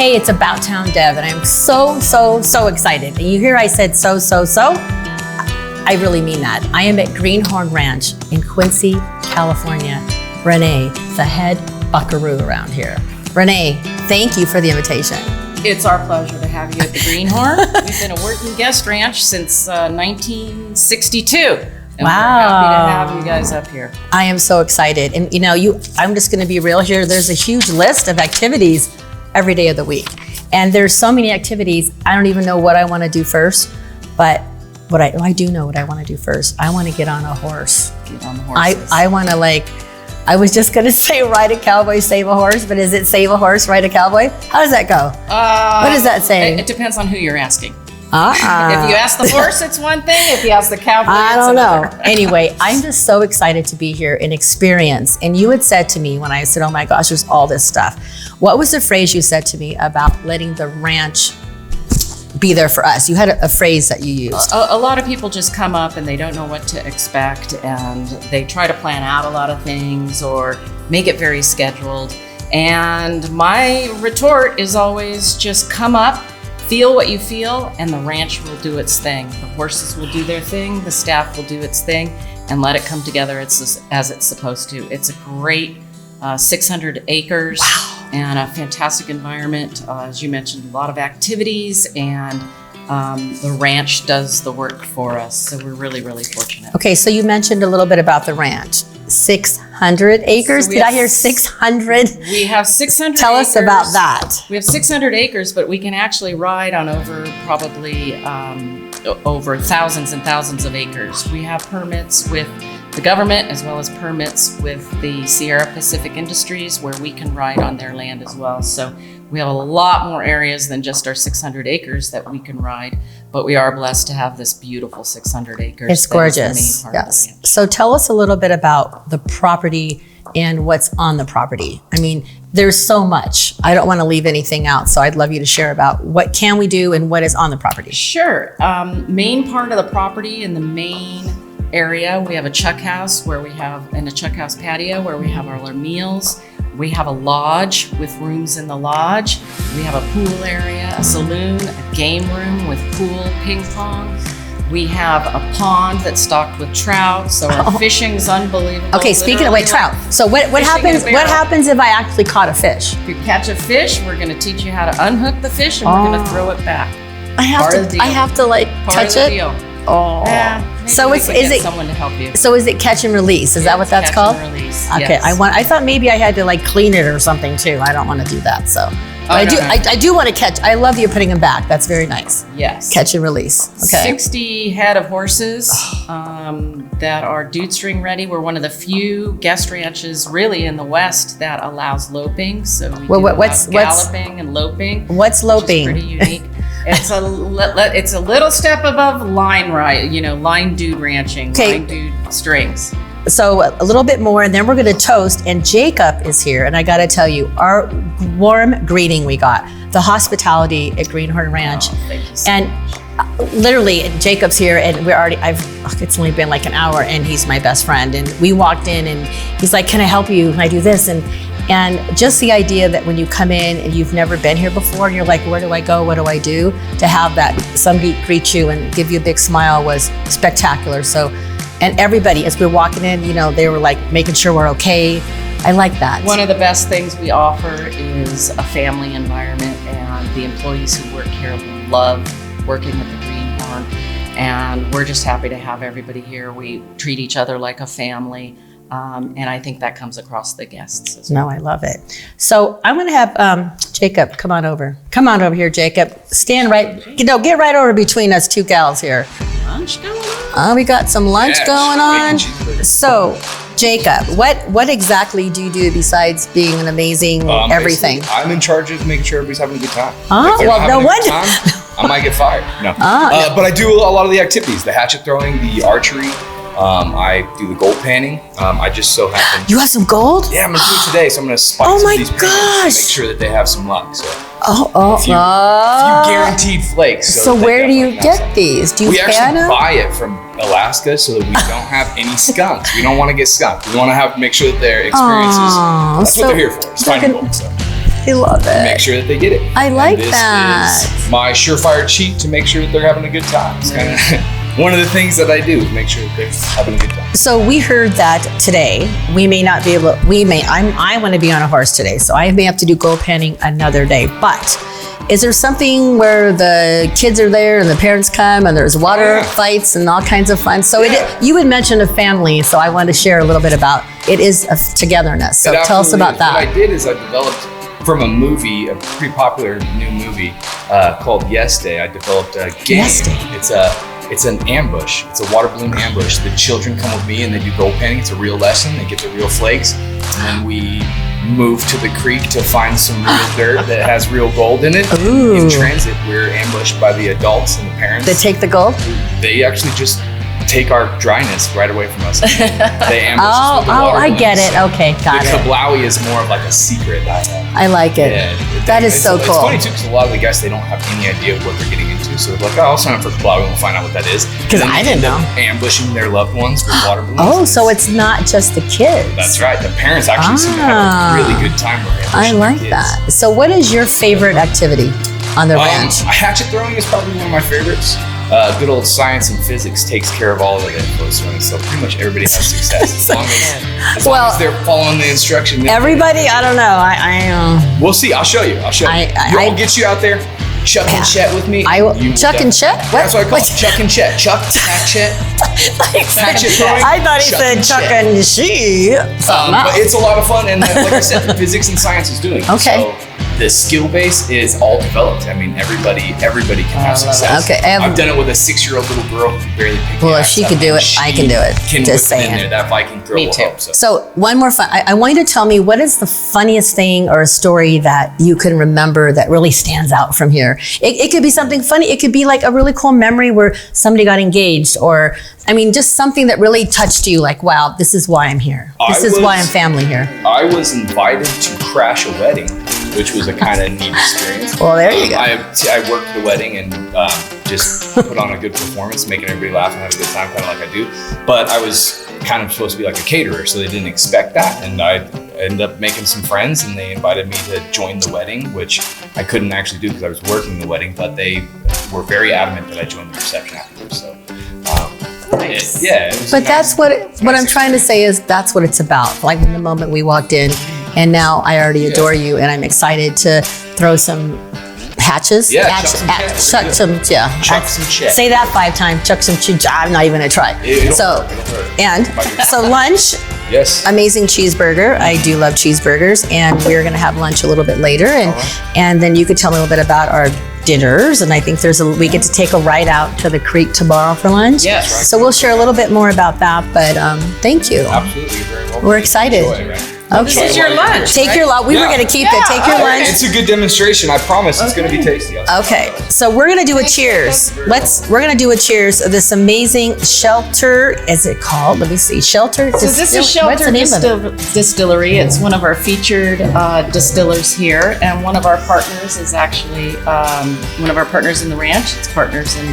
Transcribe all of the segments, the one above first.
Hey, it's About Town Dev, and I'm so excited. And you hear I said so. I really mean that. I am at Greenhorn Ranch in Quincy, California. Renee, the head buckaroo around here. Renee, thank you for the invitation. It's our pleasure to have you at the Greenhorn. We've been a working guest ranch since 1962. And wow. We're happy to have you guys up here. I am so excited. And you know, I'm just gonna be real here. There's a huge list of activities every day of the week. And there's so many activities, I don't even know what I wanna do first, but I do know what I wanna do first. I wanna get on a horse. Get on the horses. I wanna I was just gonna say ride a cowboy, save a horse, but is it save a horse, ride a cowboy? How does that go? What does that say? It depends on who you're asking. If you ask the horse, it's one thing. If you ask the cowboy, I it's don't another. know. Anyway, I'm just so excited to be here and experience. And you had said to me when I said, oh my gosh, there's all this stuff. What was the phrase you said to me about letting the ranch be there for us? You had a phrase that you used. A lot of people just come up and they don't know what to expect, and they try to plan out a lot of things or make it very scheduled. And my retort is always just come up, feel what you feel, and the ranch will do its thing. The horses will do their thing, the staff will do its thing, and let it come together as it's supposed to. It's a great 600 acres. Wow. And a fantastic environment. As you mentioned, a lot of activities, and the ranch does the work for us. So we're really fortunate. Okay, so you mentioned a little bit about the ranch. 600 acres? So Did I hear 600? We have 600 Tell acres. us about that. We have 600 acres, but we can actually ride on over thousands and thousands of acres. We have permits with the government as well as permits with the Sierra Pacific Industries where we can ride on their land as well. So we have a lot more areas than just our 600 acres that we can ride, but we are blessed to have this beautiful 600 acres. It's gorgeous. Yes. So tell us a little bit about the property and what's on the property. I mean, there's so much. I don't want to leave anything out, so I'd love you to share about what can we do and what is on the property. Sure. Main part of the property in the main area, we have a chuck house and a chuck house patio where we have all our meals. We have a lodge with rooms in the lodge. We have a pool area, a saloon, a game room with pool, ping pong. We have a pond that's stocked with trout, so our fishing is unbelievable. Okay, speaking of trout. So what happens? What happens if I actually caught a fish? If you catch a fish, we're going to teach you how to unhook the fish, and we're going to throw it back. I have to touch it. Oh, yeah. So is it someone to help you? So is it catch and release? Is that what that's called? Catch and release. Okay, yes. I thought maybe I had to clean it or something too. I don't want to do that. So I do want to catch. I love you putting them back. That's very nice. Yes. Catch and release. Okay. 60 head of horses that are dude string ready. We're one of the few guest ranches really in the West that allows loping. So we what's galloping and loping. What's loping? Which is pretty unique. It's a little step above line line dude ranching, line dude strings. So a little bit more, and then we're going to toast. And Jacob is here, and I got to tell you, our warm greeting we got, the hospitality at Greenhorn Ranch, thank you so and literally Jacob's here, and it's only been like an hour, and he's my best friend. And we walked in, and he's like, "Can I help you? Can I do this?" And just the idea that when you come in and you've never been here before, and you're like, where do I go? What do I do? To have that somebody greet you and give you a big smile was spectacular. So, and everybody, as we're walking in, they were like making sure we're okay. I like that. One of the best things we offer is a family environment, and the employees who work here love working at the Greenhorn. And we're just happy to have everybody here. We treat each other like a family. And I think that comes across the guests as well. No, I love it. So I'm going to have Jacob come on over. Come on over here, Jacob. Stand get right over between us two gals here. Lunch going on? We got some lunch going on. So, Jacob, what exactly do you do besides being an amazing everything? I'm in charge of making sure everybody's having a good time. Well, no wonder. I might get fired. No. But I do a lot of the activities, the hatchet throwing, the archery. I do the gold panning. I just so happen. You have some gold? Yeah, I'm gonna do it today. So I'm gonna spike some of these pans to make sure that they have some luck. So a few guaranteed flakes. So where do you get these? Do you We actually buy it from Alaska so that we don't have any skunks. We don't want to get skunked. We want to make sure that their experiences. That's what they're here for. It's finding gold. So. I love it. Make sure that they get it. I like this that. Is my surefire cheat to make sure that they're having a good time. It's kind of one of the things that I do, make sure that they're having a good time. So we heard that today we may not be able. I want to be on a horse today, so I may have to do gold panning another day. But is there something where the kids are there and the parents come and there's water fights and all kinds of fun? So you had mentioned a family, so I wanted to share a little bit about it is a togetherness. So tell us about that. What I did is I developed from a movie, a pretty popular new movie called Yes Day. I developed a game. Yes Day. It's an ambush. It's a water balloon ambush. The children come with me and they do gold panning. It's a real lesson. They get the real flakes, and then we move to the creek to find some real dirt that has real gold in it. Ooh. In transit, we're ambushed by the adults and the parents. They take the gold? They actually just take our dryness right away from us. They ambush us with the water I balloons. get it. Okay, got The it. kablawi is more of like a secret. I like it. That is so It's cool. funny too, because a lot of the guys, they don't have any idea what they're getting into. So they're like, oh, I'll sign up for kablawi and we'll find out what that is. 'Cause And then I they didn't end up know. ambushing their loved ones with water balloons. Oh, so it's not just the kids. That's right. The parents actually seem to have a really good time with it. I like that. So what is your favorite activity on the ranch? Hatchet throwing is probably one of my favorites. Good old science and physics takes care of all of it in close running, so pretty much everybody has success as long as they're following the instruction. Everybody, I don't know. We'll see. I'll show you. I'll get you out there. Chuck and Chet with me. Chuck and Chet? What? That's what I call it. Chuck and Chet. Chuck, Chet. Hatchet throwing. I thought he said Chuck and she. But it's a lot of fun, and like I said, the physics and science is doing it. Okay. So the skill base is all developed. I mean, everybody can have success. Okay. I've done it with a 6-year-old little girl who can barely pick Well, if she could do it, I can do it. Just saying. In there. That Viking girl Me will too. help. So one more fun. I want you to tell me, what is the funniest thing or a story that you can remember that really stands out from here? It could be something funny. It could be like a really cool memory where somebody got engaged, or just something that really touched you. Like, wow, this is why I'm here. This is why I'm family here. I was invited to crash a wedding, which was a kind of neat experience. Well, there you go. I worked the wedding and just put on a good performance, making everybody laugh and have a good time, kind of like I do. But I was kind of supposed to be like a caterer, so they didn't expect that. And I ended up making some friends, and they invited me to join the wedding, which I couldn't actually do because I was working the wedding. But they were very adamant that I join the reception afterwards. So. Nice. But that's what I'm trying to say is that's what it's about. Like in the moment we walked in, and now I already adore you, and I'm excited to throw some hatches. Chuck some shit. Say that 5 times. Chuck some shit. I'm not even gonna try. So lunch. Yes. Amazing cheeseburger. I do love cheeseburgers, and we're gonna have lunch a little bit later, and then you could tell me a little bit about our dinners, and I think we get to take a ride out to the creek tomorrow for lunch. Yes. Right. So we'll share a little bit more about that, but thank you. Absolutely, you're very welcome. We're excited. Enjoy, right? Okay. This is your lunch. Take your lunch. We were gonna keep it. Take your lunch. It's a good demonstration. I promise it's going to be tasty. Okay, so we're gonna do a cheers. We're gonna do a cheers of this amazing Shelter. Is it called? Let me see. Shelter. So this is Shelter Distillery. It's one of our featured distillers here, and one of our partners is actually one of our partners in the ranch. It's partners in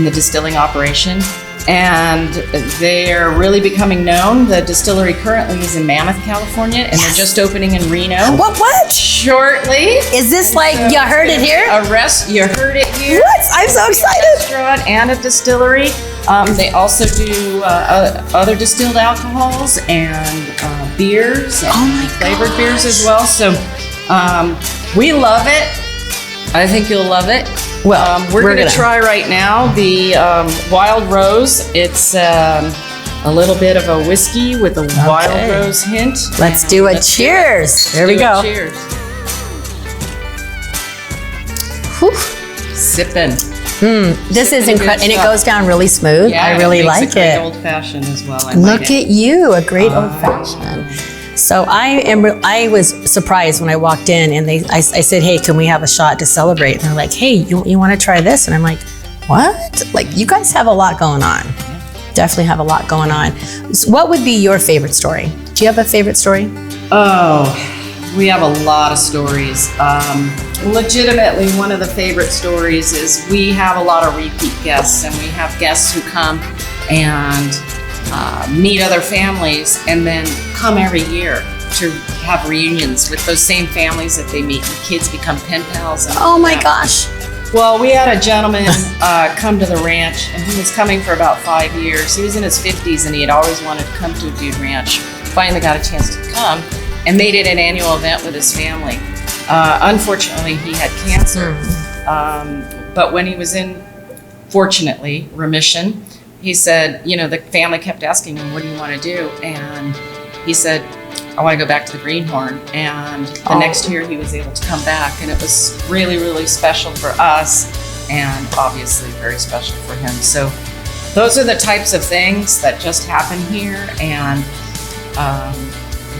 the distilling operation. And they're really becoming known. The distillery currently is in Mammoth, California, and they're just opening in Reno. What? Shortly. Is this like you heard it here? You heard it here. What? I'm so excited. A restaurant and a distillery. They also do other distilled alcohols and beers and flavored beers as well. So we love it. I think you'll love it. Well, we're going to try right now the Wild Rose. It's a little bit of a whiskey with a Wild Rose hint. Let's do a cheers. There we go. Cheers. Whew. Sipping. This is incredible, and it goes down really smooth. Yeah, I really like a great it. Old fashioned as well. Look at you, a great old fashioned. So I was surprised when I walked in, and I said, hey, can we have a shot to celebrate? And they're like, hey, you want to try this? And I'm like, what? Like, you guys have a lot going on. Definitely have a lot going on. So what would be your favorite story? Do you have a favorite story? Oh, we have a lot of stories. Legitimately, one of the favorite stories is we have a lot of repeat guests, and we have guests who come and meet other families and then come every year. to have reunions with those same families that they meet, and the kids become pen pals. And, Oh my gosh. Well, we had a gentleman come to the ranch, and he was coming for about 5 years. He was in his 50s, and he had always wanted to come to a dude ranch. Finally got a chance to come and made it an annual event with his family. Unfortunately, he had cancer. But when he was in, fortunately, remission, he said, the family kept asking him, what do you want to do? And he said, I want to go back to the Greenhorn. And the next year he was able to come back, and it was really, really special for us, and obviously very special for him. So those are the types of things that just happen here. And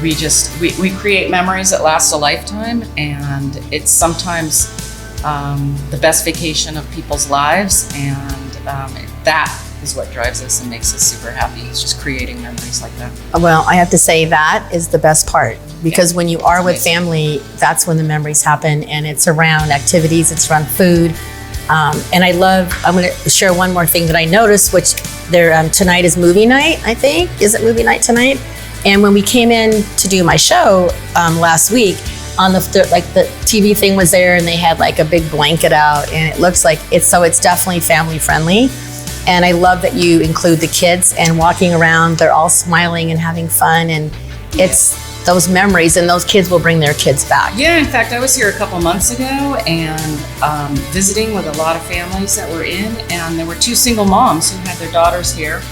we create memories that last a lifetime, and it's sometimes the best vacation of people's lives, and that is what drives us and makes us super happy. It's just creating memories like that. Well, I have to say that is the best part, because when you are with family, that's when the memories happen, and it's around activities, it's around food. And I'm going to share one more thing that I noticed, which tonight is movie night, I think. Is it movie night tonight? And when we came in to do my show last week, on the TV thing was there, and they had like a big blanket out, and it looks like it's definitely family friendly. And I love that you include the kids, and walking around, they're all smiling and having fun, and it's those memories, and those kids will bring their kids back. Yeah, in fact, I was here a couple months ago and visiting with a lot of families that were in, and there were 2 single moms who had their daughters here,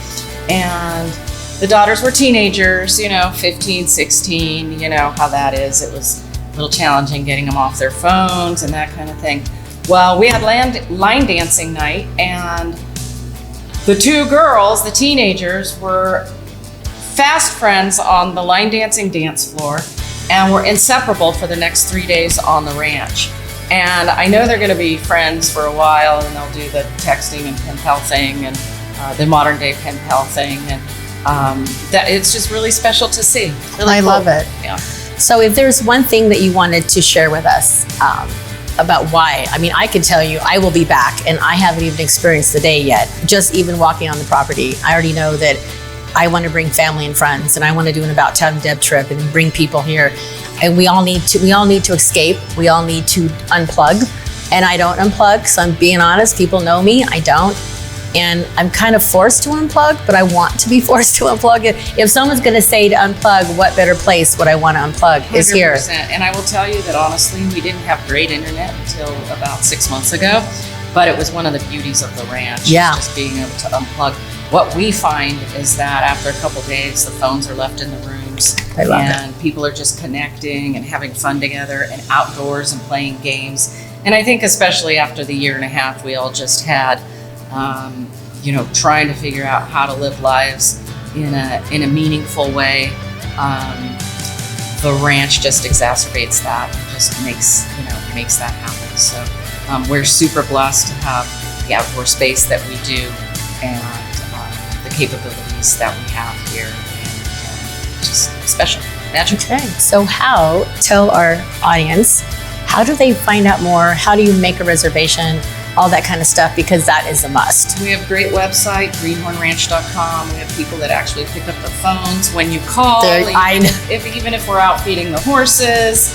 and the daughters were teenagers, 15, 16, how that is. It was a little challenging getting them off their phones and that kind of thing. Well, we had line dancing night, and the 2 girls, the teenagers, were fast friends on the line dancing dance floor, and were inseparable for the next 3 days on the ranch. And I know they're going to be friends for a while, and they'll do the texting and pen pal thing, and the modern day pen pal thing, and that it's just really special to see. Really I cool. love it. Yeah. So if there's one thing that you wanted to share with us about why, I could tell you I will be back, and I haven't even experienced the day yet. Just even walking on the property, I already know that I want to bring family and friends, and I want to do an About Town Deb trip and bring people here. And we all need to escape. We all need to unplug. And I don't unplug, so I'm being honest. People know me, I don't. And I'm kind of forced to unplug, but I want to be forced to unplug. If someone's going to say to unplug, what better place would I want to unplug is here. 100%. And I will tell you that honestly, we didn't have great internet until about 6 months ago, but it was one of the beauties of the ranch. Yeah. Just being able to unplug. What we find is that after a couple days, the phones are left in the rooms. I love and people are just connecting and having fun together and outdoors and playing games. And I think especially after the year and a half we all just had, trying to figure out how to live lives in a meaningful way. The ranch just exacerbates that and just makes that happen. So we're super blessed to have the outdoor space that we do, and the capabilities that we have here, and just special, magical. Okay, so tell our audience, how do they find out more? How do you make a reservation? All that kind of stuff, because that is a must. We have a great website, greenhornranch.com. We have people that actually pick up the phones when you call, even if we're out feeding the horses.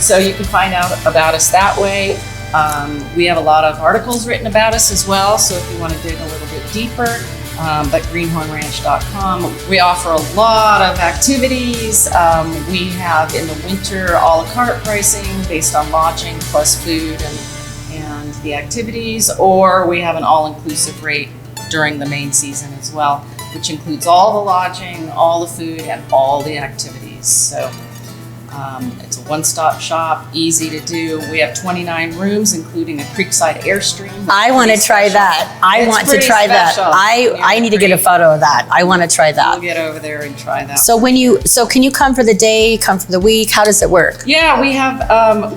So you can find out about us that way. We have a lot of articles written about us as well, so if you want to dig a little bit deeper, but greenhornranch.com. We offer a lot of activities. We have in the winter a la carte pricing based on lodging plus food and the activities, or we have an all-inclusive rate during the main season as well, which includes all the lodging, all the food, and all the activities. So it's a one-stop shop, easy to do. We have 29 rooms, including a creekside Airstream. I want to try that. I want to try that. I need to get a photo of that. I want to try that. We'll get over there and try that. So can you come for the day, come for the week? How does it work? Yeah, we have,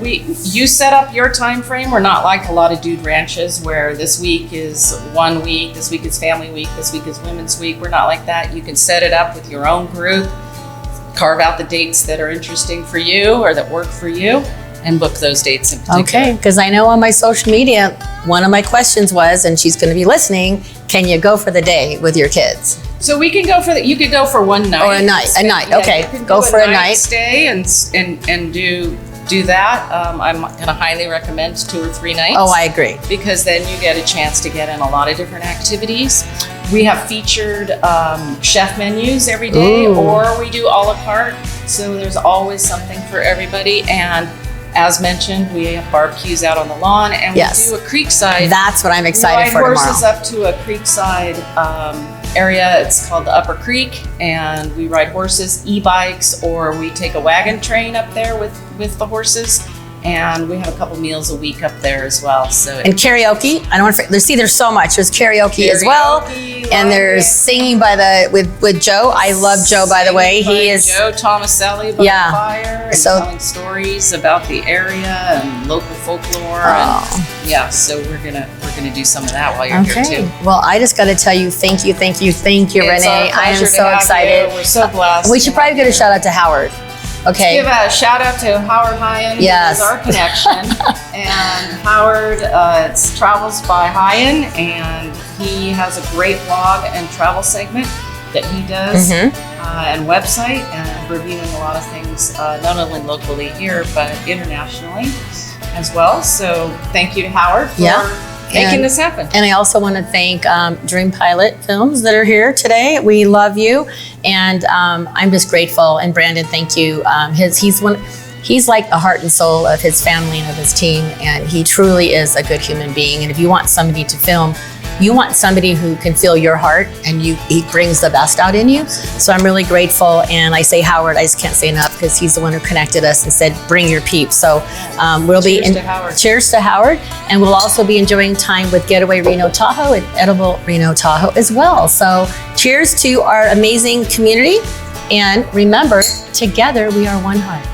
you set up your time frame. We're not like a lot of dude ranches where this week is 1 week, this week is family week, this week is women's week. We're not like that. You can set it up with your own group, carve out the dates that are interesting for you or that work for you, and book those dates in particular. Okay, because I know on my social media, one of my questions was, and she's going to be listening, can you go for the day with your kids? So we can go for you could go for one night. Or a night. Yeah, Okay, you can go do for a night. Stay and do that. I'm gonna highly recommend 2 or 3 nights. Oh, I agree. Because then you get a chance to get in a lot of different activities. We have featured chef menus every day, Ooh. or we do a la carte. So there's always something for everybody. And as mentioned, we have barbecues out on the lawn, and we Yes. do a creekside. That's what I'm excited for ride tomorrow. horses up to a creekside area. It's called the Upper Creek, and we ride horses, e-bikes, or we take a wagon train up there with the horses. And we have a couple meals a week up there as well. So And karaoke. I don't want to. There's so much. There's karaoke as well, and there's singing with Joe. I love Joe, by the way. He is Joe Tomaselli by the fire, and telling stories about the area and local folklore. And so we're gonna do some of that while you're here too. Well, I just got to tell you, thank you, It's Renee. our I am pleasure to so have excited. you. We're so blessed. We should probably give a shout out to Howard. Okay. Give a shout out to Howard Hyen, Yes. who is our connection. And Howard travels by Hyen, and he has a great blog and travel segment that he does, and website, and reviewing a lot of things, not only locally here, but internationally as well. So thank you to Howard for making this happen. And I also want to thank Dream Pilot Films that are here today. We love you, and I'm just grateful. And Brandon, thank you. He's like the heart and soul of his family and of his team, and he truly is a good human being. And if you want somebody to film, you want somebody who can feel your heart, and he brings the best out in you. So I'm really grateful. And I say Howard, I just can't say enough, because he's the one who connected us and said, bring your peeps. So cheers to Howard. And we'll also be enjoying time with Getaway Reno Tahoe and Edible Reno Tahoe as well. So cheers to our amazing community. And remember, together we are one heart.